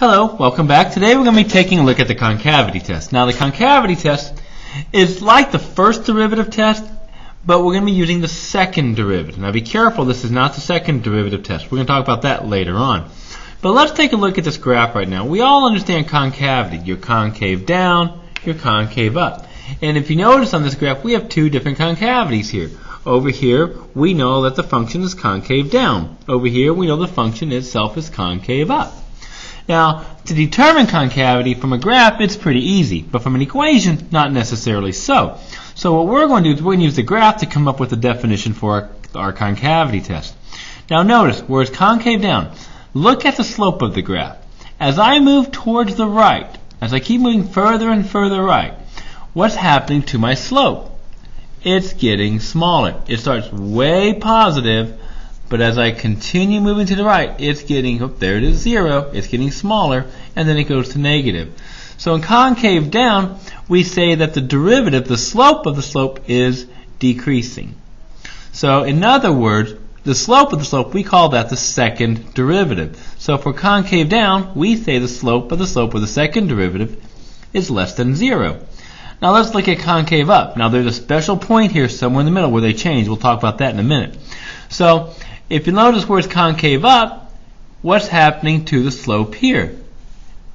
Hello, welcome back. Today we're going to be taking a look at the concavity test. Now the concavity test is like the first derivative test, but we're going to be using the second derivative. Now be careful, this is not the second derivative test. We're going to talk about that later on. But let's take a look at this graph right now. We all understand concavity. Your concave down, your concave up. And if you notice on this graph, we have two different concavities here. Over here, we know that the function is concave down. Over here, we know the function itself is concave up. Now, to determine concavity from a graph, it's pretty easy, but from an equation, not necessarily so. So what we're going to do is we're going to use the graph to come up with a definition for our concavity test. Now notice, where it's concave down, look at the slope of the graph. As I move towards the right, as I keep moving further and further right, what's happening to my slope? It's getting smaller. It starts way positive, but as I continue moving to the right, it's getting, oh, there it is, 0. It's getting smaller, and then it goes to negative. So in concave down, we say that the derivative, the slope of the slope, is decreasing. So in other words, the slope of the slope, we call that the second derivative. So for concave down, we say the slope of the second derivative is less than 0. Now let's look at concave up. Now there's a special point here somewhere in the middle where they change. We'll talk about that in a minute. So if you notice where it's concave up, what's happening to the slope here?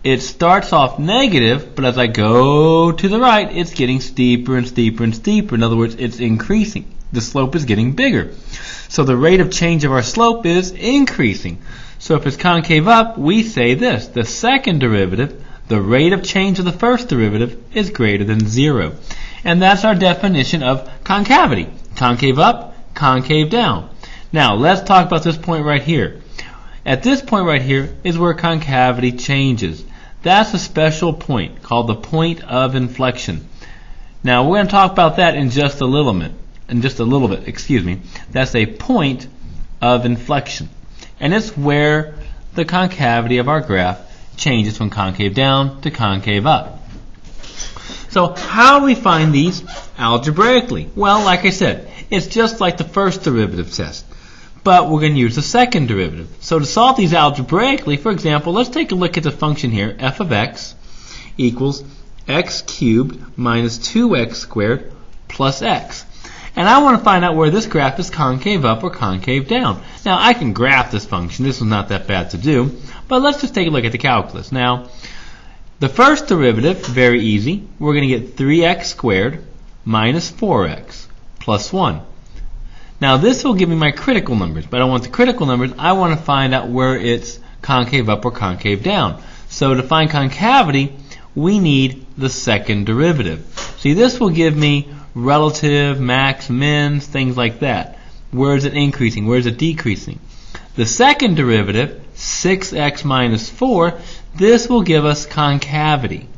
It starts off negative, but as I go to the right, it's getting steeper and steeper and steeper. In other words, it's increasing. The slope is getting bigger. So the rate of change of our slope is increasing. So if it's concave up, we say this. The second derivative, the rate of change of the first derivative, is greater than 0. And that's our definition of concavity. Concave up, concave down. Now, let's talk about this point right here. At this point right here is where concavity changes. That's a special point called the point of inflection. Now, we're going to talk about that in just a little bit. That's a point of inflection. And it's where the concavity of our graph changes from concave down to concave up. So, how do we find these algebraically? Well, like I said, it's just like the first derivative test. But we're going to use the second derivative. So to solve these algebraically, for example, let's take a look at the function here. F of x equals x cubed minus 2x squared plus x. And I want to find out where this graph is concave up or concave down. Now, I can graph this function. This is not that bad to do. But let's just take a look at the calculus. Now, the first derivative, very easy. We're going to get 3x squared minus 4x plus 1. Now this will give me my critical numbers, but I want the critical numbers. I want to find out where it's concave up or concave down. So to find concavity, we need the second derivative. See, this will give me relative, max, mins, things like that. Where is it increasing? Where is it decreasing? The second derivative, 6x minus 4, this will give us concavity.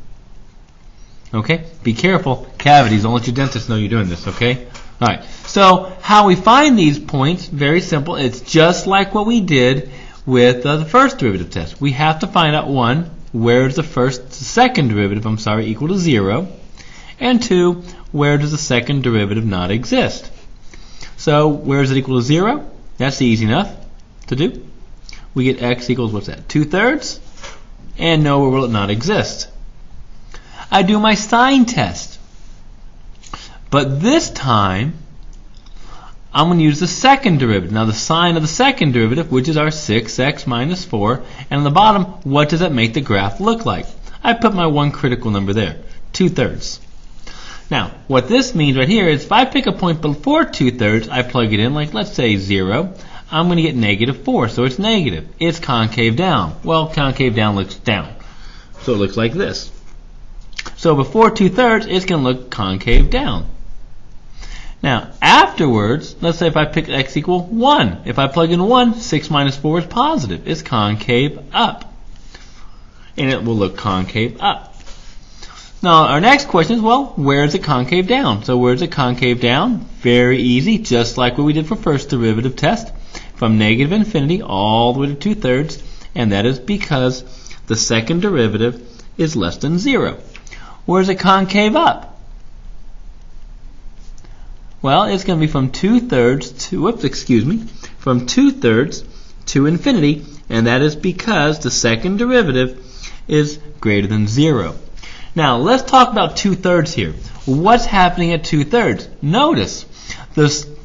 Okay? Be careful. Cavities. Don't let your dentist know you're doing this, okay? Alright, so how we find these points, very simple. It's just like what we did with the first derivative test. We have to find out, 1, where is the second derivative, equal to 0, and 2, where does the second derivative not exist? So, where is it equal to 0? That's easy enough to do. We get x equals, what's that, 2/3, and nowhere will it not exist. I do my sign test. But this time, I'm going to use the second derivative. Now the sign of the second derivative, which is our 6x minus 4, and on the bottom, what does that make the graph look like? I put my one critical number there, 2/3. Now, what this means right here is if I pick a point before 2/3, I plug it in, like let's say 0, I'm going to get negative 4, so it's negative. It's concave down. Well, concave down looks down. So it looks like this. So before 2/3, it's going to look concave down. Now, afterwards, let's say if I pick x equal 1. If I plug in 1, 6 minus 4 is positive. It's concave up. And it will look concave up. Now, our next question is, well, where is it concave down? So where is it concave down? Very easy, just like what we did for first derivative test. From negative infinity all the way to 2/3. And that is because the second derivative is less than 0. Where is it concave up? Well, it's going to be from 2/3 to infinity, and that is because the second derivative is greater than 0. Now, let's talk about 2/3 here. What's happening at 2/3? Notice,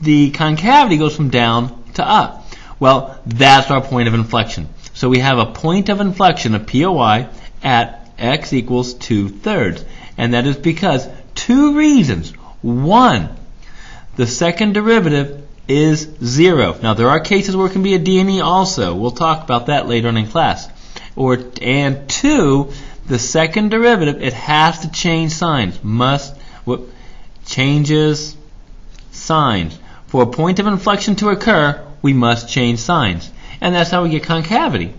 the concavity goes from down to up. Well, that's our point of inflection. So we have a point of inflection, a POI, at x equals 2/3. And that is because two reasons. One, the second derivative is 0. Now, there are cases where it can be a d and e also. We'll talk about that later on in class. And two, the second derivative, it has to change signs. Changes signs. For a point of inflection to occur, we must change signs. And that's how we get concavity.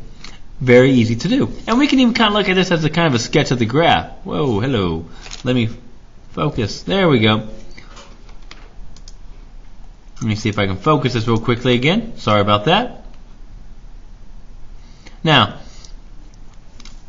Very easy to do. And we can even kind of look at this as a kind of a sketch of the graph. Whoa, hello. Let me focus. There we go. Let me see if I can focus this real quickly again. Sorry about that. Now,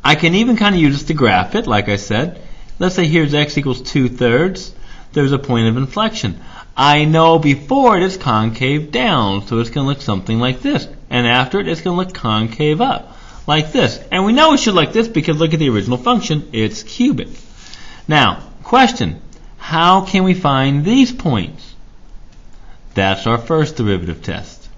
I can even kind of use this to graph it, like I said. Let's say here's x equals 2/3. There's a point of inflection. I know before it is concave down, so it's going to look something like this. And after it, it's going to look concave up, like this. And we know it should look like this because look at the original function. It's cubic. Now, question. How can we find these points? That's our first derivative test.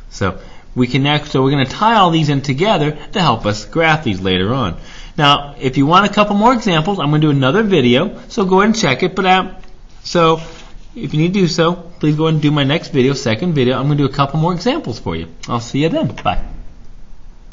So we're going to tie all these in together to help us graph these later on. Now, if you want a couple more examples, I'm going to do another video, so go ahead and check it. So if you need to do so, please go ahead and do my next video, second video. I'm going to do a couple more examples for you. I'll see you then. Bye.